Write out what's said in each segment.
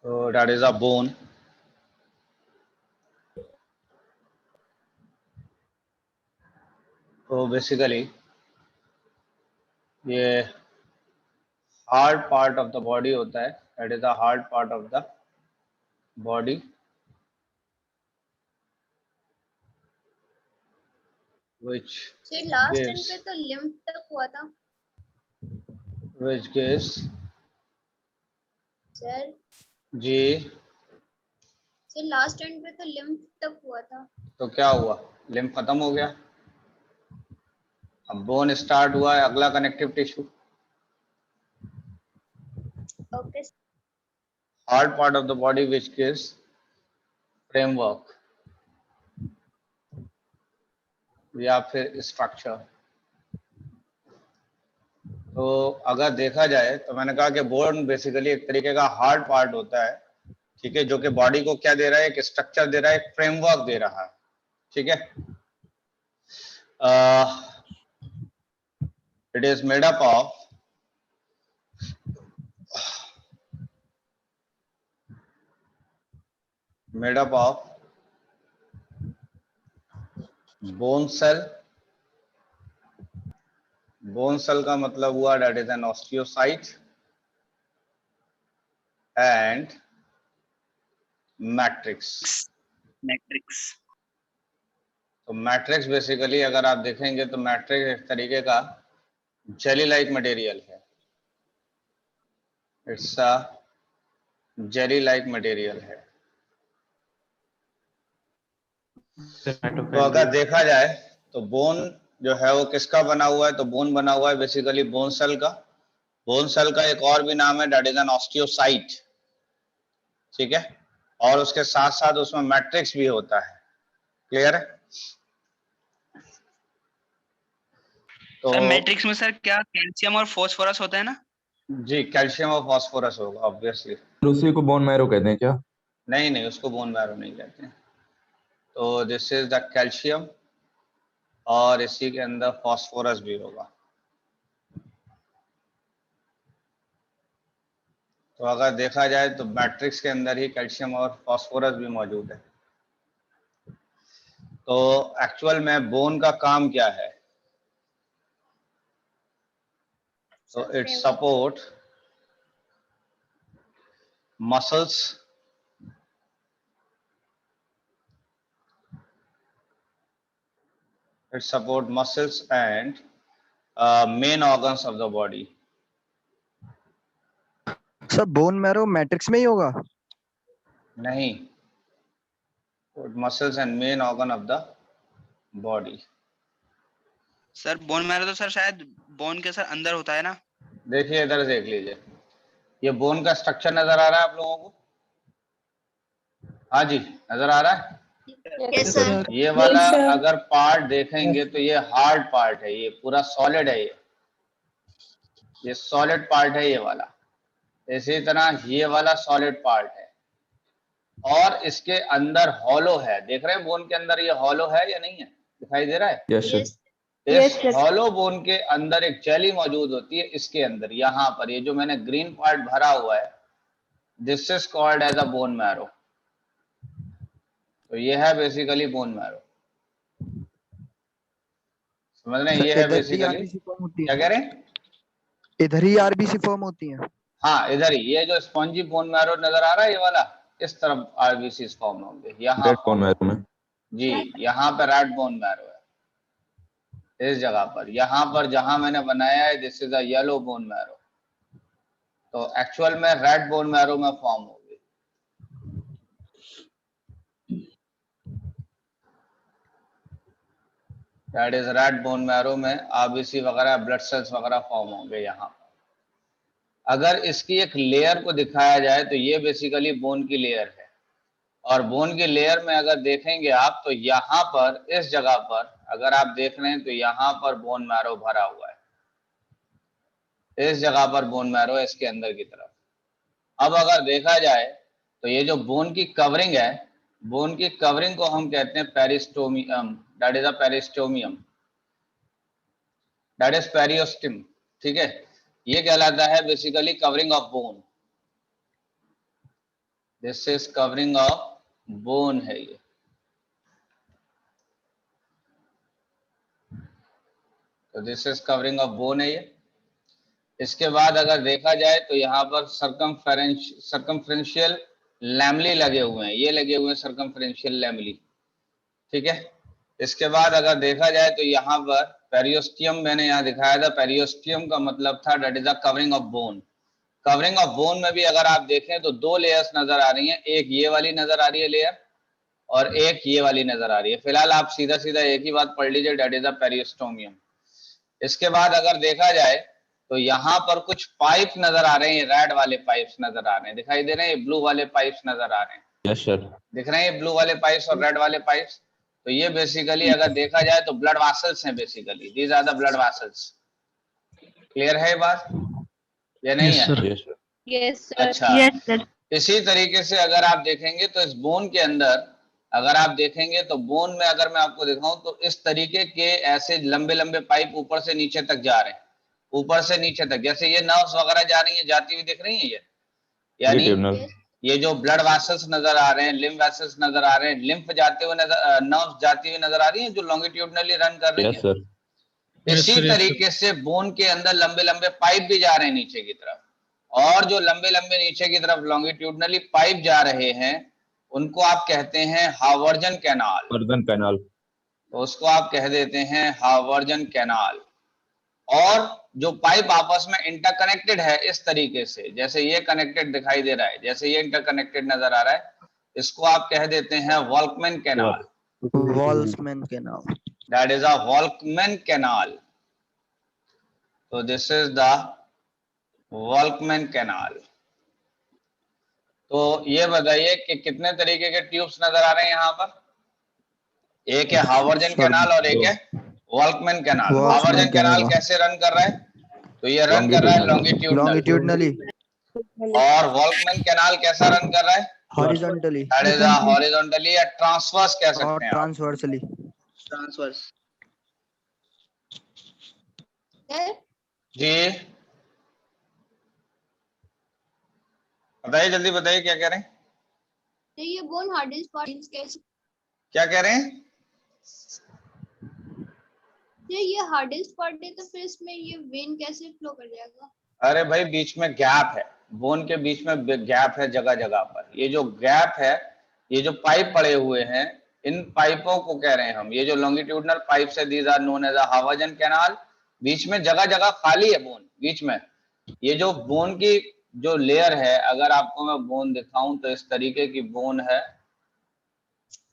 So that is a bone. तो basically ये hard part of the body होता है, that is the hard part of the body which last end gives पे तो lymph तक हुआ था which gives सर। जी सर लास्ट एंड पे तो लिम्फ तक हुआ था। तो क्या हुआ, लिम्फ खत्म हो गया, अब बोन स्टार्ट हुआ है अगला connective tissue, okay hard part of the body which gives framework या फिर स्ट्रक्चर। तो अगर देखा जाए तो मैंने कहा कि बोन बेसिकली एक तरीके का हार्ड पार्ट होता है, ठीक है, जो कि बॉडी को क्या दे रहा है, एक स्ट्रक्चर दे रहा है, एक फ्रेमवर्क दे रहा है, ठीक है। It is made up of bone cell. Bone cell का मतलब हुआ that is an osteocyte and matrix. तो मैट्रिक्स बेसिकली अगर आप देखेंगे तो मैट्रिक्स एक तरीके का जेली लाइक मटेरियल है, it's a jelly like material है। तो अगर देखा जाए तो बोन जो है वो किसका बना हुआ है, तो बोन बना हुआ है बेसिकली बोन सेल का। बोन सेल का एक और भी नाम है दैट इज एन ऑस्टियोसाइट, ठीक है, और उसके साथ साथ उसमें मैट्रिक्स भी होता है। क्लियर है? तो सर मैट्रिक्स में सर क्या कैल्शियम और फास्फोरस होता है ना? जी, कैल्शियम और फास्फोरस होगा ऑब्वियसली। उसी को बोन मैरो कहते हैं क्या? नहीं नहीं, उसको बोन मैरो नहीं कहते हैं। तो दिस इज द कैल्शियम और इसी के अंदर फास्फोरस भी होगा। तो अगर देखा जाए तो मैट्रिक्स के अंदर ही कैल्शियम और फास्फोरस भी मौजूद है। तो एक्चुअल में बोन का काम क्या है? तो it support muscles, and main organs of the body. Sir bone marrow matrix में ही होगा? नहीं, muscles and main organ of the body. Sir bone marrow तो सर शायद बोन के सर अंदर होता है ना? देखिए इधर देख लीजिए, ये बोन का स्ट्रक्चर नजर आ रहा है आप लोगों को? हाँ जी, नजर आ रहा है? Yes sir. ये वाला अगर पार्ट देखेंगे तो ये हार्ड पार्ट है, ये पूरा सॉलिड है, ये सॉलिड पार्ट है ये वाला। इसी तरह ये वाला सॉलिड पार्ट है और इसके अंदर हॉलो है। देख रहे हैं बोन के अंदर ये हॉलो है या नहीं है? दिखाई दे रहा है? Yes sir. इस हॉलो बोन के अंदर एक जेली मौजूद होती है, इसके अंदर यहाँ पर ये जो मैंने ग्रीन पार्ट भरा हुआ है, this is called as a bone marrow. तो ये है बेसिकली बोन मैरो, समझ रहे हैं? ये है बेसिकली, क्या कह रहे हैं? इधर ही आरबीसी फॉर्म होती है। हाँ इधर ही, ये जो स्पॉन्जी बोन मैरो नजर आ रहा है ये वाला, इस तरफ आरबीसी फॉर्म होंगे, यहाँ रेड बोन मैरो में जी, यहाँ पे रेड बोन मैरो है इस जगह पर। यहाँ पर जहां मैंने बनाया है this is a yellow bone marrow, तो एक्चुअल में रेड बोन मैरो में फॉर्म होगी। That is red bone marrow में आरबीसी वगैरह ब्लड सेल्स वगैरह फॉर्म होंगे यहाँ पर। अगर इसकी एक लेयर को दिखाया जाए तो ये बेसिकली बोन की लेयर है, और बोन की लेयर में अगर देखेंगे आप तो यहाँ पर इस जगह पर अगर आप देख रहे हैं तो यहाँ पर बोन मैरो भरा हुआ है, इस जगह पर बोन मैरो है इसके अंदर की तरफ। अब अगर देखा जाए तो ये जो बोन की कवरिंग है, बोन की कवरिंग को हम कहते हैं peristomium, that is a peristomium, that is periosteum, ठीक है। ये कहलाता है basically covering of bone. This is covering of bone है ये। तो this is covering of bone है ये। इसके बाद अगर देखा जाए तो यहाँ पर सर्कमफ्रेंशियल लैमली लगे हुए हैं, ये लगे हुए हैं सर्कमफ्रेंशियल लैमली, ठीक है। इसके बाद अगर देखा जाए तो यहाँ पर पेरियोस्टियम मैंने यहाँ दिखाया था, पेरियोस्टियम का मतलब था that is a covering of bone. Covering of bone में भी अगर आप देखें तो दो लेयर्स नजर आ रही हैं, एक ये वाली नजर आ रही है लेयर और एक ये वाली नजर आ रही है। फिलहाल आप सीधा सीधा एक ही बात पढ़ लीजिए, दैट इज अ पेरियोस्टोमियम। इसके बाद अगर देखा जाए तो यहाँ पर कुछ पाइप नजर आ रहे हैं, रेड वाले पाइप्स नजर आ रहे हैं, दिखाई दे रहे हैं, ब्लू वाले पाइप्स नजर आ रहे हैं, यस सर। दिख रहे हैं ब्लू वाले पाइप्स और रेड वाले पाइप्स। तो ये बेसिकली अगर देखा जाए तो ब्लड वासल्स हैं, basically these are the blood vessels. Clear है ये बात या नहीं है? Yes sir. Yes, sir. अच्छा, Yes, sir. इसी तरीके से अगर आप देखेंगे तो इस बोन के अंदर अगर आप देखेंगे तो बोन में अगर मैं आपको दिखाऊं तो इस तरीके के ऐसे लंबे लंबे पाइप ऊपर से नीचे तक जा रहे हैं, ऊपर से नीचे तक, जैसे ये नर्व्स वगैरह जा रही है, जाती हुई दिख रही है ये, यानी Longitudinal. ये जो ब्लड वेसल्स नजर आ रहे हैं, लिम्फ वेसल्स नजर आ रहे हैं, लिम्फ जाते हुए नजर, नर्व्स जाती हुई नजर आ रही है जो लॉन्गिट्यूडनली रन कर रही यस है। सर। इसी तरीके से बोन के अंदर लंबे लंबे पाइप भी जा रहे हैं नीचे की तरफ, और जो लंबे लंबे नीचे की तरफ लॉन्गिट्यूडनली पाइप जा रहे हैं उनको आप कहते हैं हावर्जन कैनाल। Version canal. तो उसको आप कह देते हैं हावर्जन कैनाल। और जो पाइप आपस में इंटरकनेक्टेड है इस तरीके से, जैसे ये कनेक्टेड दिखाई दे रहा है, जैसे ये इंटरकनेक्टेड नजर आ रहा है, इसको आप कह देते हैं वॉल्कमैन कैनाल। वॉल्समैन के नाम। That is a Volkmann canal. तो this is the Volkmann canal. तो ये बताइए कि कितने तरीके के ट्यूब्स नजर आ रहे हैं यहाँ पर? एक है हावर्जन कैनाल और एक है Volkmann canal. Walkman Haversian canal canal। कैसे रन कर रहा है? तो ये रन कर रहा है लॉन्गिट्यूडनल। लॉन्गिट्यूडनली और वॉल्कमैन कैनाल कैसा रन कर रहा है? हॉरिजॉन्टली दैट इज हॉरिजॉन्टली या ट्रांसवर्स कह और सकते हैं आप। ट्रांसवर्सली। ट्रांसवर्स। Sir, जी बताइए, जल्दी बताइए क्या कह रहे हैं, तो ये बोन हार्डेस्ट पार्ट कैसे? क्या कह रहे हैं? तो ये हार्डेस्ट पार्ट है तो फिर इसमें ये वेन कैसे फ्लो कर जाएगा? अरे भाई बीच में गैप है, बोन के बीच में गैप है जगह जगह पर। ये जो गैप है, ये जो पाइप पड़े हुए हैं, इन पाइपों को कह रहे हैं हम, ये जो लॉन्गिट्यूडनल पाइप्स है, these are known as a Haversian canal. बीच में जगह जगह खाली है बोन बीच में। ये जो बोन की जो लेयर है, अगर आपको मैं बोन दिखाऊं तो इस तरीके की बोन है,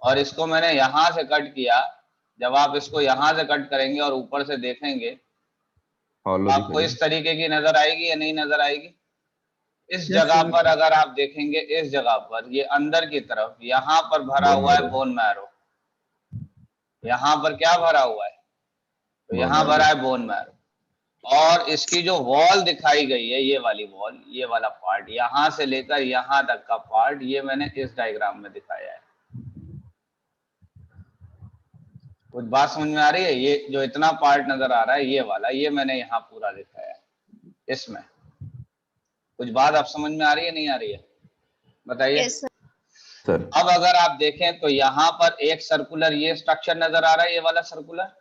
और इसको मैंने यहां से कट किया। जब आप इसको यहां से कट करेंगे और ऊपर से देखेंगे तो आपको इस तरीके की नजर आएगी या नहीं नजर आएगी? इस जगह पर अगर आप देखेंगे, इस जगह पर ये अंदर की तरफ यहाँ पर भरा हुआ है बोन मैरो। यहाँ पर क्या भरा हुआ है? तो यहाँ भरा है बोन मैरो। और इसकी जो वॉल दिखाई गई है, ये वाली वॉल, ये वाला पार्ट, यहाँ से लेकर यहाँ तक का पार्ट, ये मैंने इस डायग्राम में दिखाया है। कुछ बात समझ में आ रही है? ये जो इतना पार्ट नजर आ रहा है, ये वाला, ये मैंने यहाँ पूरा दिखाया है इसमें। कुछ बात आप समझ में आ रही है नहीं आ रही है? बताइए। Yes, sir. सर। अब अगर आप देखें तो यहाँ पर एक सर्कुलर ये स्ट्रक्चर नजर आ रहा है, ये वाला सर्कुलर,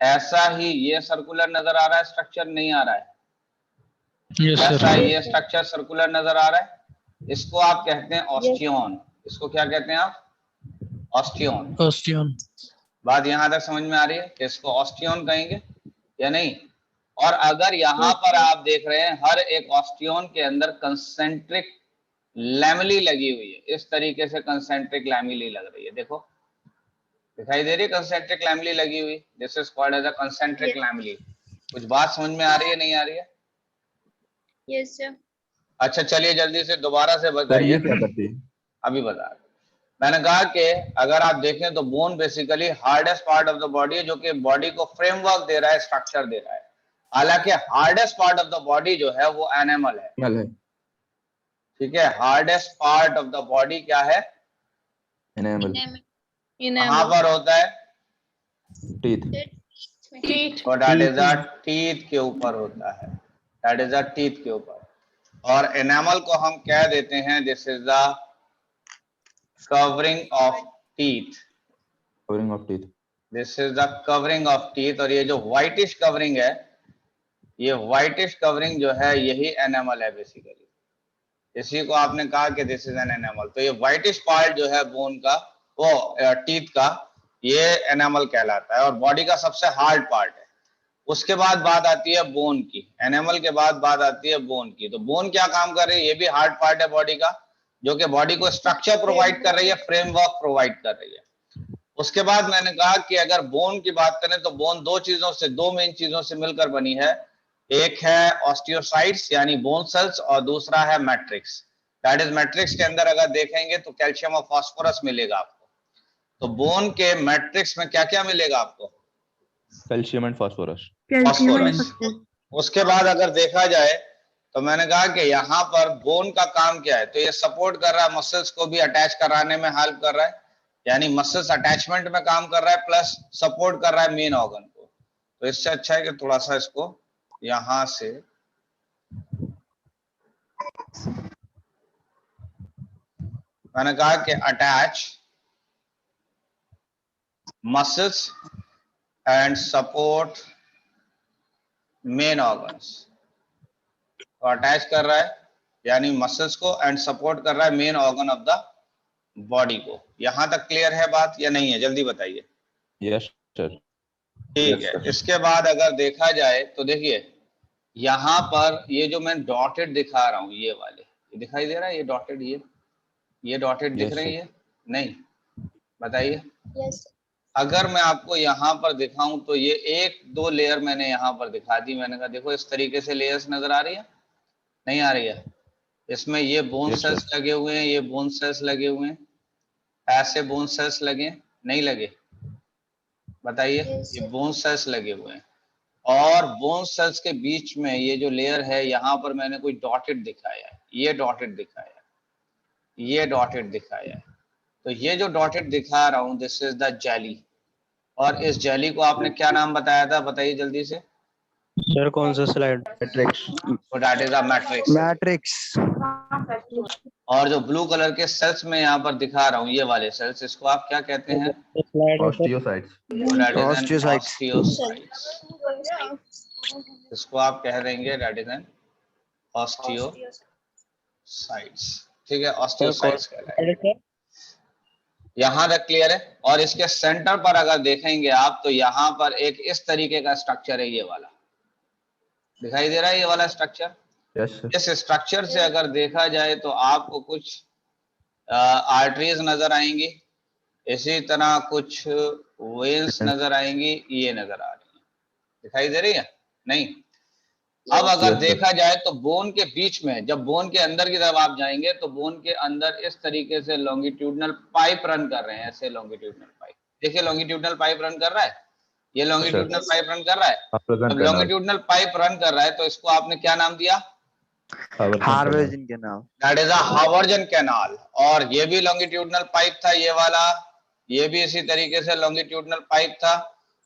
ऐसा ही ये सर्कुलर नजर आ रहा है, स्ट्रक्चर नहीं आ रहा है? Yes, ऐसा sir. ये स्ट्रक्चर सर्कुलर नजर आ रहा है, इसको आप कहते हैं ऑस्टियोन। इसको क्या कहते हैं आप? ऑस्टियोन। Osteon. बात यहाँ तक समझ में आ रही है कि इसको ऑस्टियोन कहेंगे या नहीं? और अगर यहाँ पर आप देख रहे हैं, हर एक ऑस्टियोन के अंदर कंसेंट्रिक लैमेली लगी हुई है, इस तरीके से कंसेंट्रिक लैमेली लग रही है, देखो दिखाई दे रही है कंसेंट्रिक लैमेली लगी हुई। This is called as a concentric lamellae. कुछ बात समझ में आ रही है नहीं आ रही है? Yes, sir. अच्छा चलिए जल्दी से दोबारा से सर ये बताइए। क्या करती है? अभी बता रहा हूं। मैंने कहा कि अगर आप देखें तो bone basically hardest part of the body है, जो कि बॉडी को फ्रेमवर्क दे रहा है, स्ट्रक्चर दे रहा है। हालांकि hardest part of the body जो है वो एनिमल है, एनिमल है। ठीक है। Hardest part of the body क्या है? एनिमल। कहां पर होता है? टीथ। Teeth. और दैट इज टीथ के ऊपर होता है। दैट इज द टीथ के ऊपर, और एनामल को हम कह देते हैं this is the covering of teeth, Covering of teeth. This is the covering of teeth. और ये जो व्हाइटिश कवरिंग है, ये व्हाइटिश कवरिंग जो है यही एनामल है बेसिकली, इसी को आपने कहा कि दिस इज एन एनामल। तो ये व्हाइटिश पार्ट जो है बोन का, वो टीथ का, ये एनामल कहलाता है और बॉडी का सबसे हार्ड पार्ट है। उसके बाद बात आती है बोन की, एनामल के बाद बात आती है बोन की। तो बोन क्या काम कर रही है, ये भी हार्ड पार्ट है बॉडी का, जो कि बॉडी को स्ट्रक्चर प्रोवाइड कर रही है, फ्रेमवर्क प्रोवाइड कर रही है। उसके बाद मैंने कहा कि अगर बोन की बात करें तो बोन दो मेन चीजों से मिलकर बनी है, एक है ऑस्टियोसाइट्स यानी बोन सेल्स और दूसरा है मैट्रिक्स। दैट इज मैट्रिक्स के अंदर अगर देखेंगे तो कैल्शियम और फास्फोरस मिलेगा आपको। तो बोन के मैट्रिक्स में क्या क्या मिलेगा आपको? Calcium and phosphorus. फास्फोरस। उसके बाद अगर देखा जाए तो मैंने कहा कि यहाँ पर बोन का काम क्या है, तो ये सपोर्ट कर रहा है, मसल्स को भी अटैच कराने में हेल्प कर रहा है, यानी मसल्स अटैचमेंट में काम कर रहा है, प्लस सपोर्ट कर रहा है मेन ऑर्गन को। तो इससे अच्छा है कि थोड़ा सा इसको यहां से मैंने कहा कि attach muscles and support main organs. तो अटैच कर रहा है यानी मसल्स को एंड सपोर्ट कर रहा है main organ of the body को। यहां तक क्लियर है बात या नहीं है, जल्दी बताइए। Yes, sir. ठीक है। इसके बाद अगर देखा जाए तो देखिए यहां पर ये जो मैं डॉटेड दिखा रहा हूं, ये वाले, ये दिखाई दे रहा है, ये डॉटेड, ये डॉटेड दिख Yes, रही sir. है नहीं? बताइए। यस अगर मैं आपको यहाँ पर दिखाऊं तो ये एक दो लेयर मैंने यहाँ पर दिखा दी। मैंने कहा देखो इस तरीके से लेयर्स नजर आ रही है, नहीं आ रही है? इसमें ये बोन Yes, सेल्स sir. लगे हुए हैं, ये बोन सेल्स लगे हुए हैं, ऐसे बोन सेल्स लगे नहीं लगे? बताइए। Yes, ये sir. बोन सेल्स लगे हुए हैं और बोन सेल्स के बीच में ये जो लेयर है यहाँ पर मैंने कोई डॉटेड दिखाया है, ये डॉटेड दिखाया है, ये डॉटेड दिखाया है। तो ये जो डॉटेड दिखा रहा हूं दिस इज द जेली, और इस जेली को आपने क्या नाम बताया था, बताइए जल्दी से। सर कौन सा स्लाइड? Matrix. तो that is the matrix. Matrix. और जो ब्लू कलर के सेल्स में यहाँ पर दिखा रहा हूँ, ये वाले सेल्स, इसको आप क्या कहते हैं? Osteocytes. तो that is N Osteocytes. Osteocytes. इसको आप कह देंगे दैट इज एन ऑस्टियोसाइट्स। ठीक है, ऑस्टियोसाइट्स कहलाएगा। यहाँ तक क्लियर है? और इसके सेंटर पर अगर देखेंगे आप तो यहाँ पर एक इस तरीके का स्ट्रक्चर है, ये वाला दिखाई दे रहा है, ये वाला स्ट्रक्चर। Yes, sir. इस स्ट्रक्चर से अगर देखा जाए तो आपको कुछ आर्टरीज नजर आएंगी, इसी तरह कुछ वेन्स नजर आएंगी, ये नजर आ रही है, दिखाई दे रही है नहीं? अब अगर Yes, sir. देखा जाए तो बोन के बीच में, जब बोन के अंदर की तरफ आप जाएंगे तो बोन के अंदर इस तरीके से लॉन्गिट्यूडनल पाइप रन कर रहे हैं, ऐसे लॉन्गिट्यूडनल पाइप। देखिए लॉन्गिट्यूडनल पाइप रन कर रहा है, ये लॉन्गिट्यूडनल पाइप रन कर रहा है। Havargan जब canal. लॉन्गिट्यूडनल पाइप रन कर रहा है तो इसको आपने क्या नाम दिया? Havargan canal. हार्वेजन के नाम। That is a Haversian canal. और ये भी लॉन्गिट्यूडनल पाइप था, ये वाला, ये भी इसी तरीके से लॉन्गिट्यूडनल पाइप था।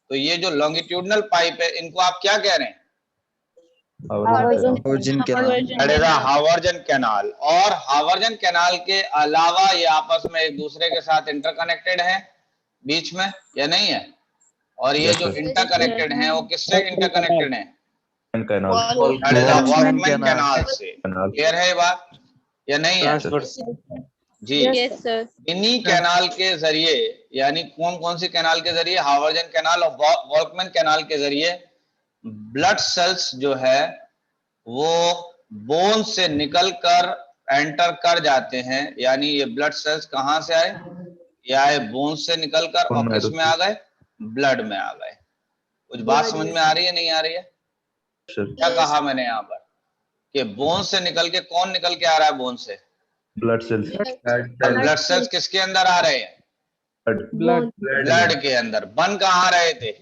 तो ये जो लॉन्गिट्यूडनल पाइप है इनको आप क्या कह रहे हैं? Havargan canal. हार्वेजन के नाम। That is a Haversian canal. और हावर्जन कैनाल के अलावा ये आपस में एक दूसरे के साथ इंटरकनेक्टेड है बीच में, या नहीं है? और ये Yes, जो sir. इंटरकनेक्टेड हैं वो किससे इंटरकनेक्टेड हैं? And canal. That is a Walkman वॉल्कमैन canal. Canal से। Canal. क्लियर है ये बात या नहीं है? जी। Yes, sir. इन्हीं कैनाल के जरिए, यानी कौन कौन सी कैनाल के जरिए? हावर्जन कैनाल और वॉल्कमैन कैनाल के जरिए ब्लड सेल्स जो है वो बोन से निकलकर एंटर कर जाते हैं। यानी ये ब्लड सेल्स कहां से आए? ये आए बोन से निकलकर और किस में आ गए? ब्लड में आ गए। कुछ बात समझ में आ रही है, नहीं आ रही है? Sir. क्या कहा मैंने यहाँ पर कि बोन से निकल के कौन निकल के आ रहा है? बोन से Blood cells. ब्लड सेल्स किसके अंदर आ रहे हैं? Blood. ब्लड के अंदर। बन कहाँ रहे थे?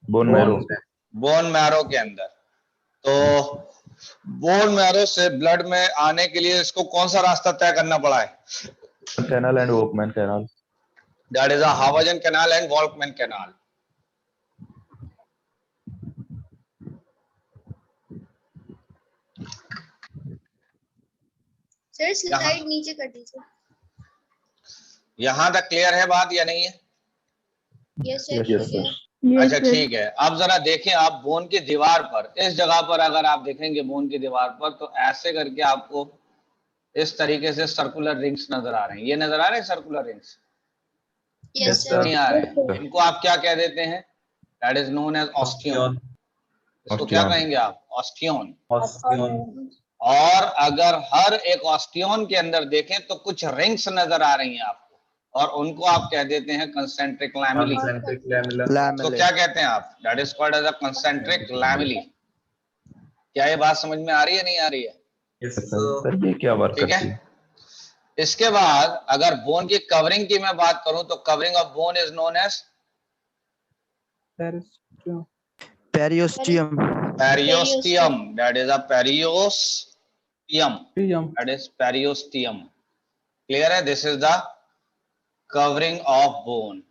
Bone marrow. बोन मैरो के अंदर। तो बोन मैरो से ब्लड में आने के लिए इसको कौन सा रास्ता तय करना पड़ा है? Canal and Walkman canal. That is a Haversian canal and Volkmann canal. Sir slide नीचे कर दीजिए। यहाँ तक क्लियर है बात या नहीं है? Yes Yes, sir sir. अच्छा ठीक है, अब जरा देखें आप बोन की दीवार पर, इस जगह पर अगर आप देखेंगे बोन की दीवार पर, तो ऐसे करके आपको इस तरीके से सर्कुलर रिंग्स नजर आ रहे हैं। ये नजर आ रहे हैं सर्कुलर रिंग्स? यस सर नहीं आ रहे हैं। इनको आप क्या कह देते हैं? That is known as osteon. इसको क्या Osteon. कहेंगे आप? ऑस्टियोन। और अगर हर एक ऑस्टियोन के अंदर देखें तो कुछ रिंग्स नजर आ रही हैं आपको, और उनको आप कह देते हैं कंसेंट्रिक लैमेली। तो क्या कहते हैं आप? That is called as a concentric lamellae. क्या ये बात समझ में आ रही है नहीं आ रही है? सर ये क्या वर्क ठीक करती है। है? इसके बाद अगर बोन की कवरिंग की मैं बात करूं तो covering of bone is known as Periosteum. Periosteum. That is a periosteum. That is periosteum. Clear है? This is the covering of bone.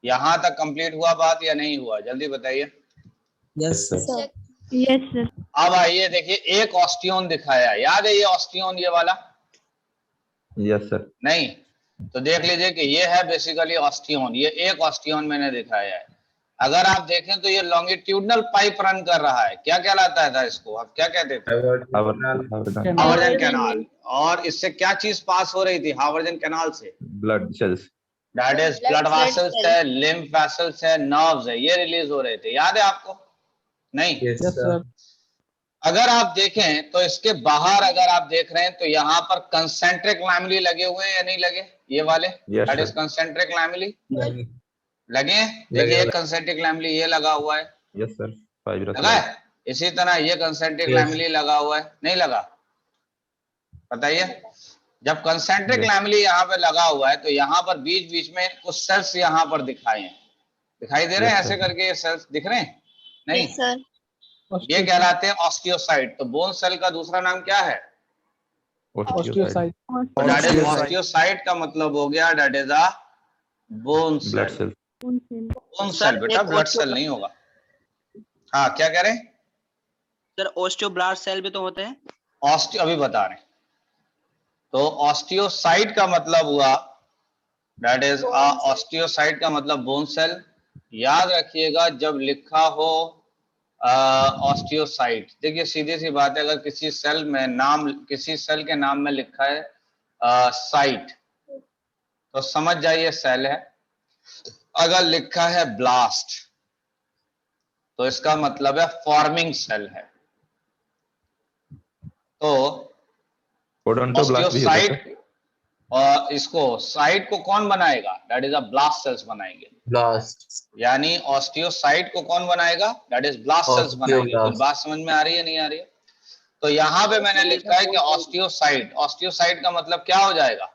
यहां तक कंप्लीट हुआ बात या नहीं हुआ? जल्दी बताइए। Yes sir. Yes sir. अब आइए देखिए, एक ऑस्टियोन दिखाया, याद है ये ऑस्टियोन ये वाला? Yes sir. नहीं, तो देख लीजिए कि ये है बेसिकली ऑस्टियोन। ये एक ऑस्टियोन मैंने दिखाया है। अगर आप देखें तो ये लॉन्गिट्यूडनल पाइप रन कर रहा है। क्या कहलाता है इसको? आप क्या कहते थे? हावर्जन कैनाल। और इससे क्या चीज पास हो रही थी हावर्जन कैनाल से? Blood cells. That is blood vessels है, लिम्फ वेसल्स है, नर्व्स है, ये रिलीज हो रहे थे। याद है आपको? नहीं? Yes, sir. अगर आप देखें तो इसके बाहर अगर आप देख रहे हैं तो यहाँ पर कंसेंट्रिक लैमेली लगे हुए हैं या नहीं लगे? ये वाले दैट इज कंसेंट्रिक लैमेली लगे हैं। देखिए एक कंसेंट्रिक लैमेली ये लगा हुआ है। Yes sir. फाइब्रस लगा है? इसी तरह ये कंसेंट्रिक लैमेली लगा हुआ है, नहीं लगा? बताइए। जब कंसेंट्रिक लैमेली यहाँ पे लगा हुआ है तो यहाँ पर बीच बीच में कुछ सेल्स यहाँ पर दिखाए हैं। दिखाई दे रहे हैं? ऐसे करके ये सेल्स दिख रहे हैं? नहीं सर। ये कहलाते हैं ऑस्टियोसाइट। तो बोन सेल का दूसरा नाम क्या है? Osteocyte. दैट इज ऑस्टियोसाइट का मतलब हो गया that is a bone blood cell. Cell. Bone cell बेटा, ब्लड सेल नहीं होगा। हाँ क्या कह रहे हैं? सर ओस्टियोब्लास्ट सेल भी तो होते हैं। ऑस्टियो अभी बता रहे हैं। तो ऑस्टियोसाइट का मतलब हुआ दैट इज ऑस्टियोसाइट का मतलब बोन सेल। याद रखिएगा जब लिखा हो ऑस्टियोसाइट, देखिए सीधी सी बात है, अगर किसी सेल में नाम, किसी सेल के नाम में लिखा है साइट तो समझ जाइए सेल है। अगर लिखा है ब्लास्ट तो इसका मतलब है फॉर्मिंग सेल है। तो ओडोंटोब्लास्ट भी होता है ऑस्टियोसाइट और इसको साइट को कौन बनाएगा? That is a blast cells बनाएंगे। ब्लास्ट यानी ऑस्टियोसाइट को कौन बनाएगा? दैट इज ब्लास्ट सेल्स बनाएंगे। तो बात समझ में आ रही है नहीं आ रही है? तो यहाँ पे मैंने लिखा है कि ऑस्टियोसाइट, ऑस्टियोसाइट का मतलब क्या हो जाएगा?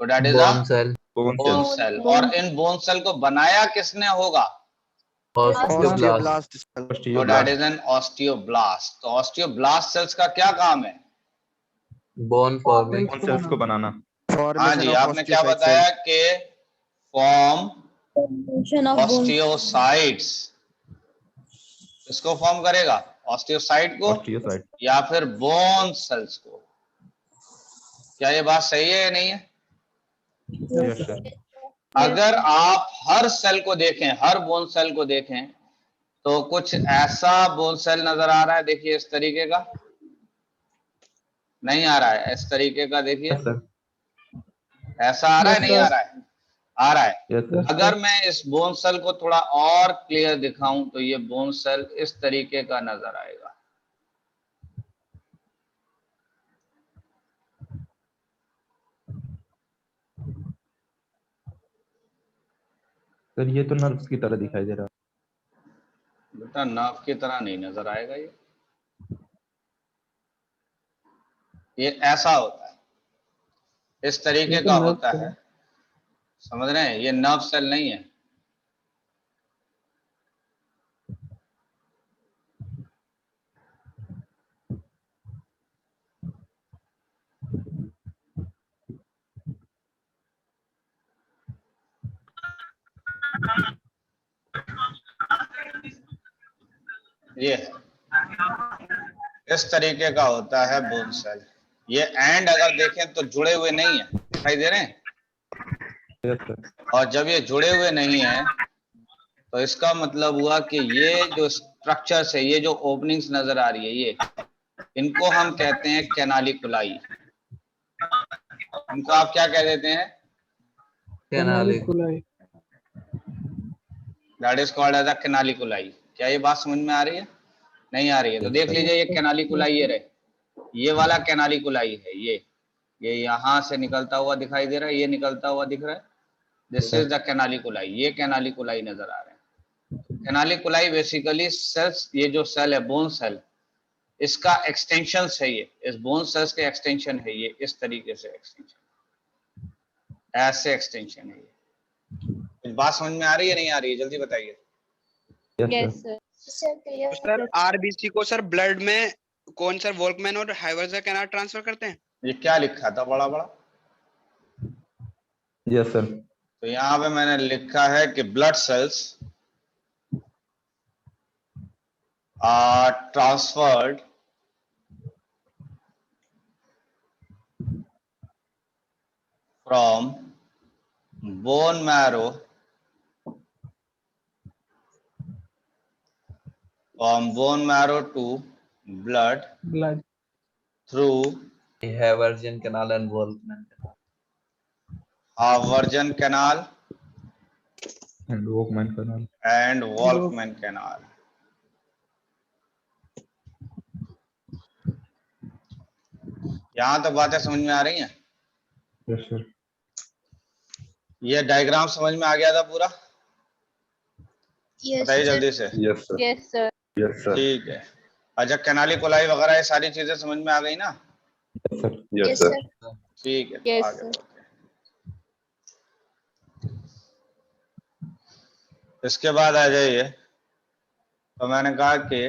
तो that is a bone cell bone cell. और इन बोन सेल को बनाया किसने होगा? ऑस्टियोब्लास्ट तो दैट इज एन ऑस्टियोब्लास्ट। तो ऑस्टियोब्लास्ट सेल्स का क्या काम है? बोन फॉर्मिंग बोन सेल्स को बनाना। हाँ जी, आपने क्या बताया कि फॉर्म ऑस्टियोसाइट्स। इसको फॉर्म करेगा ऑस्टियोसाइट को ऑस्टियोसाइट। या फिर बोन सेल्स को। क्या ये बात सही है या नहीं है? Yes sir. अगर आप हर सेल को देखें, हर बोन सेल को देखें तो कुछ ऐसा बोन सेल नजर आ रहा है। देखिए इस तरीके का नहीं आ रहा है, इस तरीके का देखिए यस सर। ऐसा आ रहा है, नहीं आ रहा है? आ रहा है। Yes sir. अगर मैं इस बोन सेल को थोड़ा और क्लियर दिखाऊं तो ये बोन सेल इस तरीके का नजर आएगा। सर ये तो नर्व्स की तरह दिखाई दे रहा है। बेटा नर्व की तरह नहीं नजर आएगा। ये ऐसा होता है, इस तरीके का होता है। समझ रहे हैं? ये नर्व सेल नहीं है। ये इस तरीके का होता है बोन सेल। ये एंड अगर देखें तो जुड़े हुए नहीं है, दिखाई दे रहे हैं। Yes sir. और जब ये जुड़े हुए नहीं है तो इसका मतलब हुआ कि ये जो स्ट्रक्चर्स है, ये जो ओपनिंग्स नजर आ रही है, ये इनको हम कहते हैं कैनालिकुलाई। इनको आप क्या कह देते हैं? Canaliculus. That is called as a canaliculi. क्या ये बात समझ में आ रही है? नहीं आ रही है तो देख लीजिए, ये कैनालिकुलाई ये रहे, ये वाला कैनालिकुलाई है, ये यहाँ से निकलता हुआ दिखाई दे रहा है, ये निकलता हुआ दिख रहा है, दिस इज द कैनालिकुलाई। ये कैनालिकुलाई नजर आ रहे हैं। कैनालिकुलाई बेसिकली सेल्स, ये जो सेल है बोन सेल, इसका एक्सटेंशन है, ये इस बोन सेल्स के एक्सटेंशन है, ये इस तरीके से एक्सटेंशन, ऐसे एक्सटेंशन है ये। कुछ बात समझ में आ रही है नहीं आ रही है? जल्दी बताइए। Yes sir. तो सर आरबीसी को सर ब्लड में कौन सर वॉल्कमैन और हाइवर्जा कैनाल ट्रांसफर करते हैं? ये क्या लिखा था बड़ा बड़ा? Yes sir. तो यहाँ पे मैंने लिखा है कि blood cells are transferred from bone marrow to blood through Haversian canal and Volkmann canal. Haversian canal and Walkman canal. and Volkmann canal. यहाँ तक बातें समझ में आ रही हैं? Yes sir. ये डायग्राम समझ में आ गया था पूरा? Yes, बताइए sir. जल्दी से। Yes sir. Yes, sir. Yes sir. ठीक है। अच्छा, कैनालिकुलाई वगैरह ये सारी चीजें समझ में आ गई ना? Yes sir. Yes, sir. ठीक है, तो Yes, आगे sir. बढ़ते हैं। इसके बाद आ जाइए, तो मैंने कहा कि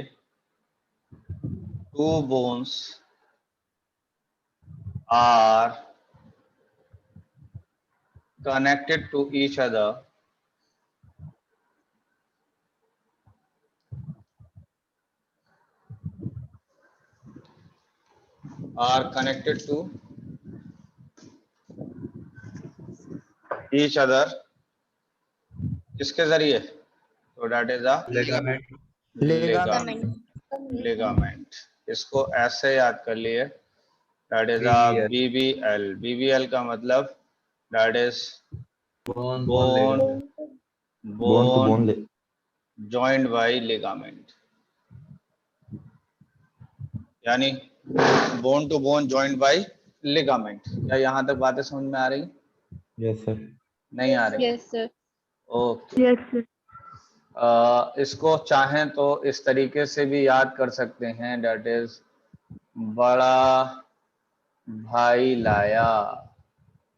two bones are connected to each other किसके जरिए? तो that is a Ligament. Ligament. इसको ऐसे याद कर लिए, that is a BBL. BBL का मतलब that is Bone. Bone bone to bone joined by ligament, यानी bone to bone joined by ligament। क्या यहाँ तक बातें समझ में आ रही? Yes sir. नहीं आ रही? Yes, sir. Okay. Yes, sir. इसको चाहें तो इस तरीके से भी याद कर सकते हैं, दैट इज बड़ा भाई लाया।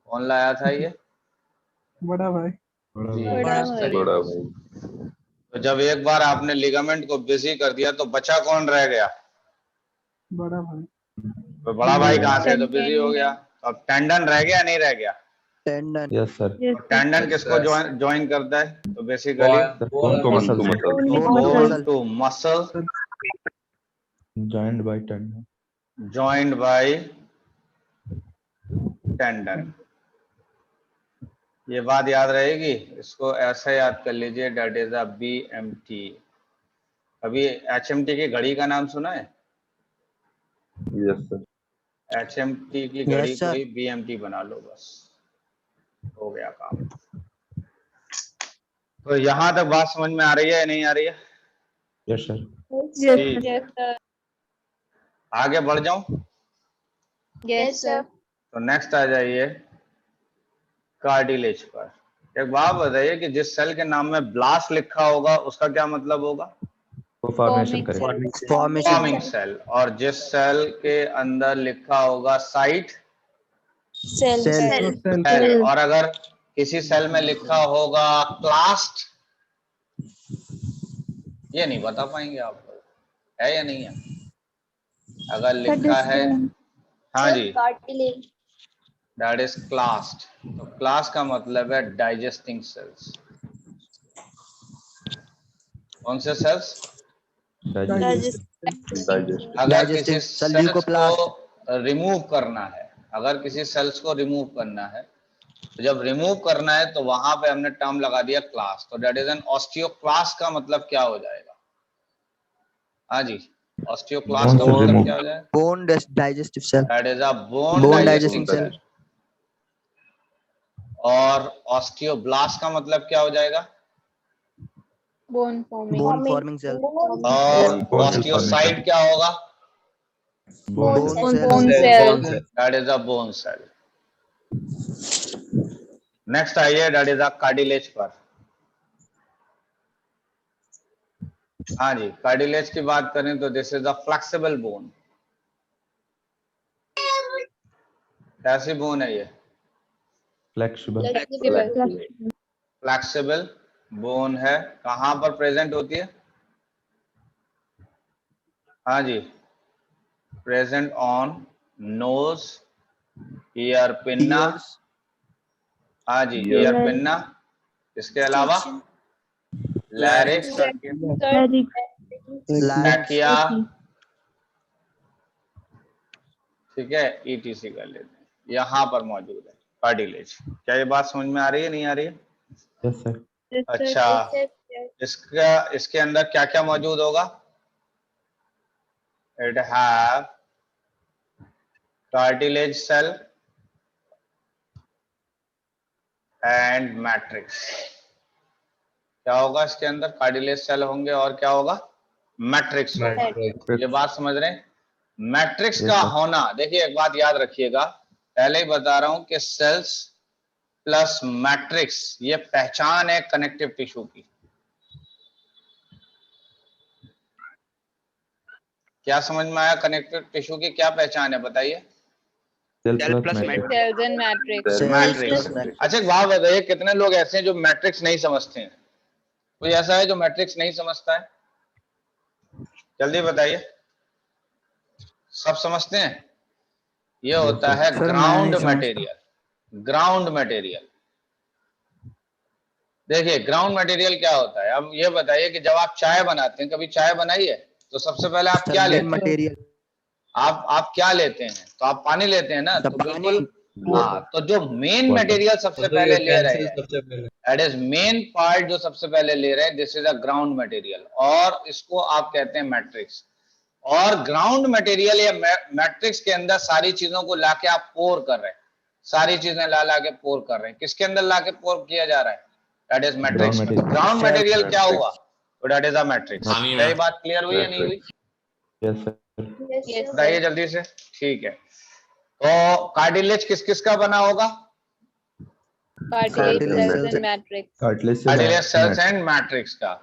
कौन लाया था ये? बड़ा भाई। जी, बड़ा इस भाई। तरीके से। तो जब एक बार आपने लिगामेंट को बिजी कर दिया तो बचा कौन रह गया? बड़ा भाई। तो बड़ा भाई कहाँ से? तो बिजी हो गया। तो अब टेंडन रह गया नहीं रह गया? टेंडन। Yes sir. टेंडन किसको ज्वाइन करता है? तो basically bone to muscle bone to muscle joined by tendon. joined by tendon। ये बात याद रहेगी, इसको ऐसे याद कर लीजिए, डेट इज अ BMT। अभी HMT की घड़ी का नाम सुना है? Yes sir. HMT की घड़ी Yes, को sir. ही BMT बना लो, बस हो गया काम। तो यहाँ तक बात समझ में आ रही है या नहीं आ रही है? Yes sir. ठीक है। Yes, sir. आगे बढ़ जाऊं? Yes, sir. तो नेक्स्ट आ जाइए कार्टिलेज पर। एक बात बताइए कि जिस सेल के नाम में ब्लास्ट लिखा होगा उसका क्या मतलब होगा? वो फॉर्मेशन Forming करेगा। Forming cell. और जिस सेल के अंदर लिखा होगा साइट Cell. सेल, और अगर किसी सेल में लिखा होगा क्लास्ट, ये नहीं बता पाएंगे आप लोग, है या नहीं है? अगर लिखा है, हाँ जी, Cartilage. That is clast. तो क्लास का मतलब है डाइजेस्टिंग सेल्स। कौन से सेल्स? डाइजेस्ट। अगर किसी सेल्स को रिमूव करना है, अगर किसी सेल्स को रिमूव करना है, तो जब रिमूव करना है तो वहां पे हमने टर्म लगा दिया क्लास, तो दैट इज एन ऑस्टियोक्लास्ट का मतलब क्या हो जाएगा? हाँ जी, ऑस्टियोक्लास्ट का Bone मतलब removed. क्या हो जाएगा? Bone digestive cell. That is a bone Bone digesting digesting cell. और ऑस्टियोब्लास्ट का मतलब क्या हो जाएगा? Bone forming. Bone forming cell. और Bone ऑस्टियोसाइट क्या होगा? Bone Bone cell. bone Cell, cell. bone cell. That is a bone cell. Next आइए, दैट इज अ कार्टिलेज पर। हाँ जी, कार्टिलेज की बात करें तो this is a flexible bone. कैसी बोन है ये? Flexible. फ्लेक्सिबल बोन है। कहां पर प्रेजेंट होती है? हाँ जी, present on nose, ear pinna. Ears. हाँ जी, ईयर पिन्ना। इसके अलावा लैरिक्स, Larynx. ट्रैकिया, ठीक है, ईटीसी कर लेते हैं, यहाँ पर मौजूद है कार्टिलेज। क्या ये बात समझ में आ रही है, नहीं आ रही है? Yes, sir. अच्छा, इसके अंदर क्या क्या मौजूद होगा? It have cartilage cell and matrix. क्या होगा इसके अंदर? कार्टिलेज सेल होंगे और क्या होगा? मैट्रिक्स होगा। Matrix. ये बात समझ रहे हैं? मैट्रिक्स Yes, का sir. होना, देखिए एक बात याद रखिएगा, पहले ही बता रहा हूं कि सेल्स प्लस मैट्रिक्स ये पहचान है कनेक्टिव टिश्यू की। क्या समझ में आया? कनेक्टिव टिश्यू की क्या पहचान है, बताइए? Cell Cell plus plus matrix. Cells and matrix. Cells matrix. plus matrix. अच्छा एक बात बताइए, कितने लोग ऐसे हैं जो मैट्रिक्स नहीं समझते हैं? कोई ऐसा है जो मैट्रिक्स नहीं समझता है? जल्दी बताइए। सब समझते हैं? ये होता है सर, मैं ग्राउंड नहीं समझता। मटेरियल। ग्राउंड मटेरियल, देखिए ग्राउंड मटेरियल क्या होता है? अब ये बताइए कि जब आप चाय बनाते हैं, कभी चाय बनाई है, तो सबसे पहले आप क्या Main लेते हैं? material. आप क्या लेते हैं? तो आप पानी लेते हैं ना, The तो पानी। बिल्कुल हाँ, तो जो मेन Water. मटेरियल सबसे तो पहले ये ले रहे pencil हैं, सबसे पहले दैट इज मेन पार्ट जो सबसे पहले ले रहे हैं, this is a ground material, और इसको आप कहते हैं मैट्रिक्स। और ग्राउंड मटेरियल या मैट्रिक्स के अंदर सारी चीजों को लाके आप पोर कर रहे हैं, सारी चीजें ला के पोर कर रहे हैं। किसके अंदर लाके पोर किया जा रहा है? That is matrix. Ground material. Ground material क्या हुआ? तो that is a matrix. Matrix. क्या ये बात क्लियर हुई या नहीं हुई? Yes, sir. Yes, बताइए जल्दी से। ठीक है, तो कार्टिलेज किस किस का बना होगा? Cartilage Cartilage cells cells and matrix. Cartilage cell cartilage and cells matrix. And matrix का।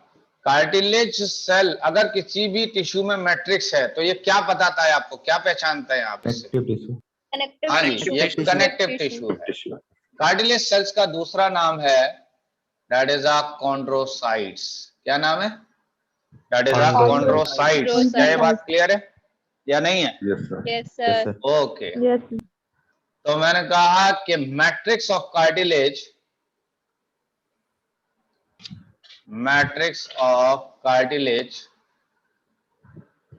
कार्टिलेज सेल अगर किसी भी टिश्यू में मैट्रिक्स है तो ये क्या बताता है आपको, क्या पहचानता है आप इससे? Connective tissue. Connective हाँ जी, tissue. ये कनेक्टिव टिश्यू है। कार्टिलेज सेल्स का दूसरा नाम है, दैट इज अ कॉन्ड्रोसाइट्स। क्या नाम है? That is a chondrocytes. क्या ये बात क्लियर है या नहीं है? Yes, sir. Yes, Yes, sir. sir. Okay, तो मैंने कहा कि matrix of cartilage, matrix of cartilage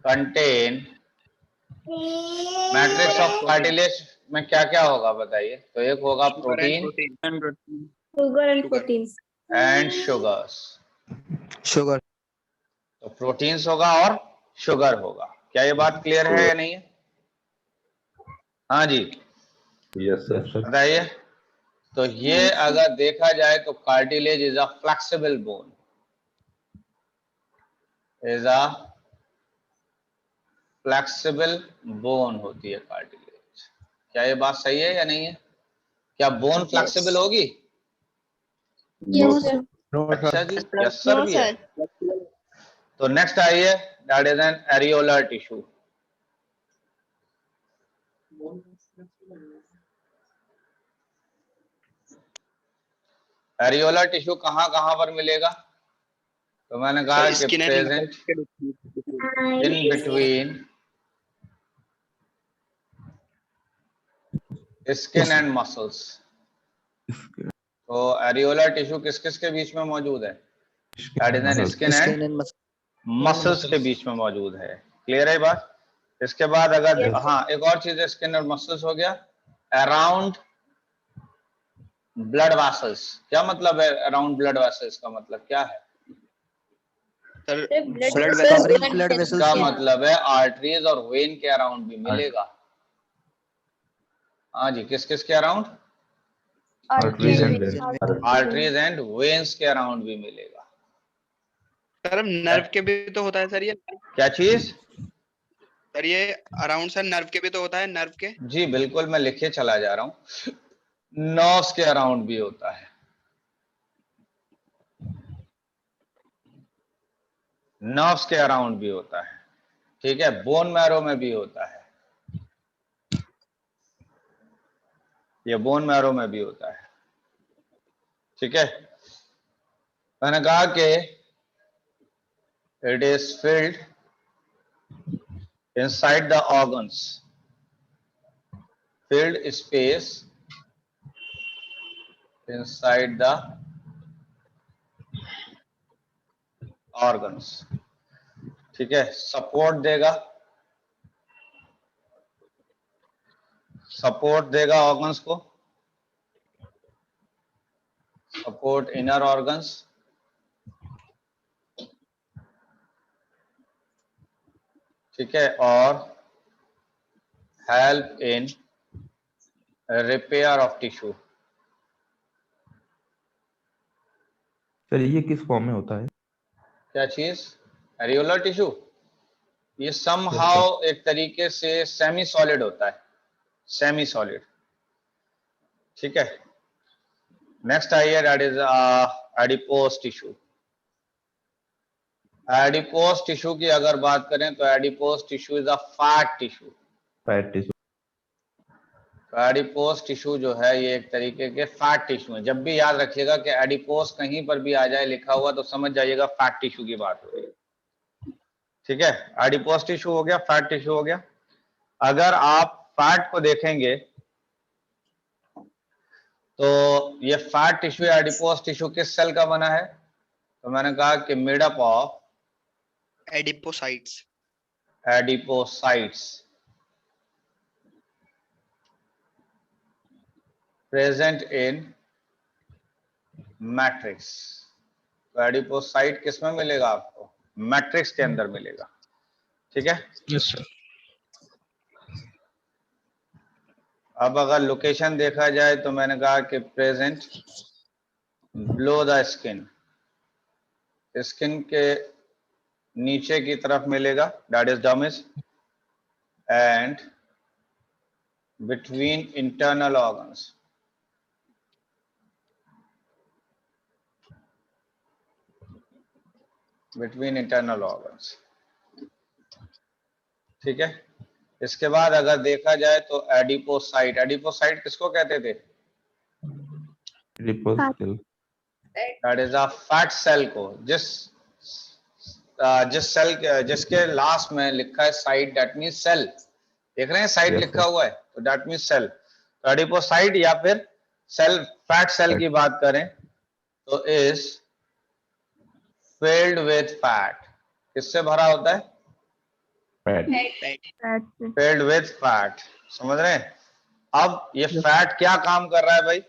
contain, matrix of cartilage में क्या क्या होगा बताइए? तो एक होगा protein Sugar and proteins. And sugars. Sugar. तो प्रोटीन्स होगा और शुगर होगा। क्या ये बात क्लियर है या नहीं है? हाँ जी, Yes, sir. बताइए। तो ये अगर देखा जाए तो cartilage is a flexible bone, is a flexible bone होती है कार्टिलेज। क्या ये बात सही है या नहीं है? क्या बोन फ्लेक्सिबल होगी? Yes, sir. अच्छा जी, यस सर भी है। तो नेक्स्ट आइए, that is N areolar tissue. Areolar tissue कहां कहां पर मिलेगा? तो मैंने कहा कि Skin and present in between skin and muscles. तो एरियोलर टिश्यू किस किस के बीच में मौजूद है? That is N skin Skin and and muscle. Muscles के बीच में मौजूद है। क्लियर है बात? इसके बाद अगर हाँ एक और चीज है, स्किन और मसल्स हो गया। अराउंड ब्लड वेसल्स, क्या मतलब है अराउंड ब्लड वेसल्स का मतलब क्या है? Sir blood blood Covering blood vessels इसका के मतलब है आर्टरीज और वेन के अराउंड भी मिलेगा। हाँ जी, किस किस के around? Arteries and veins veins. and arteries and veins के अराउंड भी मिलेगा। सर नर्व के भी तो होता है सर ये। क्या चीज? सर ये अराउंड सर नर्व के भी तो होता है, नर्व के। जी बिल्कुल, मैं लिखे चला जा रहा हूँ। नर्व्स के अराउंड भी होता है, नर्व्स के अराउंड भी होता है, ठीक है। बोन मैरो में भी होता है, ये बोन मैरो में भी होता है, ठीक है। मैंने कहा कि it is filled inside the organs, filled space inside the organs, ठीक है। सपोर्ट देगा, सपोर्ट देगा ऑर्गन्स को, सपोर्ट इनर ऑर्गन्स, ठीक है। और help in repair of tissue. Sir ये किस फॉर्म में होता है? क्या चीज? एरियोलर टिश्यू, ये Yes, समहाउ एक तरीके से सेमी सॉलिड होता है, सेमी सॉलिड, ठीक है। नेक्स्ट आइए, that is adipose tissue. Adipose tissue की अगर बात करें तो adipose tissue is a fat tissue. Fat tissue. Adipose tissue जो है ये एक तरीके के फैट टिश्यू है। जब भी याद रखिएगा कि एडिपोज कहीं पर भी आ जाए लिखा हुआ तो समझ जाइएगा फैट टिश्यू की बात हो रही है, ठीक है। एडिपोज टिश्यू हो गया, फैट टिश्यू हो गया। अगर आप फैट को देखेंगे तो ये फैट टिश्यू एडिपोज टिश्यू किस सेल का बना है? तो मैंने कहा कि made up of adipocytes. Adipocytes present in matrix. तो एडिपोसाइट किस में मिलेगा आपको? मैट्रिक्स के अंदर मिलेगा, ठीक है। Yes sir. अब अगर लोकेशन देखा जाए तो मैंने कहा कि present below the skin, skin के नीचे की तरफ मिलेगा, that is dermis, and between internal organs, between internal organs, ठीक है। इसके बाद अगर देखा जाए तो एडिपोसाइट, एडिपोसाइट किसको कहते थे? Adipose cell. That is a fat cell को, जिस सेल जिसके लास्ट में लिखा है साइट, दैट मींस सेल। देख रहे हैं साइट Yes, लिखा sir. हुआ है तो दैट मींस सेल। तो एडिपोसाइट या फिर सेल, फैट सेल की बात करें तो इज फिल्ड विथ फैट, किससे भरा होता है? फैट। फिल्ड विथ फैट, समझ रहे हैं। अब ये फैट क्या काम कर रहा है भाई?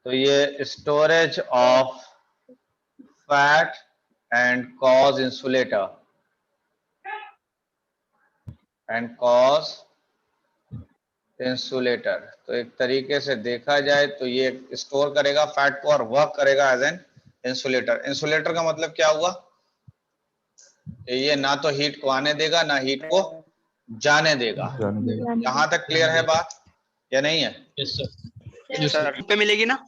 तो ये storage of fat and cause insulator, and cause insulator. तो एक तरीके से देखा जाए तो ये स्टोर करेगा फैट को और वर्क करेगा एज एन इंसुलेटर। इंसुलेटर का मतलब क्या हुआ? ये ना तो हीट को आने देगा ना हीट को जाने देगा। जाने देगा। यहां तक क्लियर है बात या नहीं है? Yes sir. सर पे मिलेगी ना?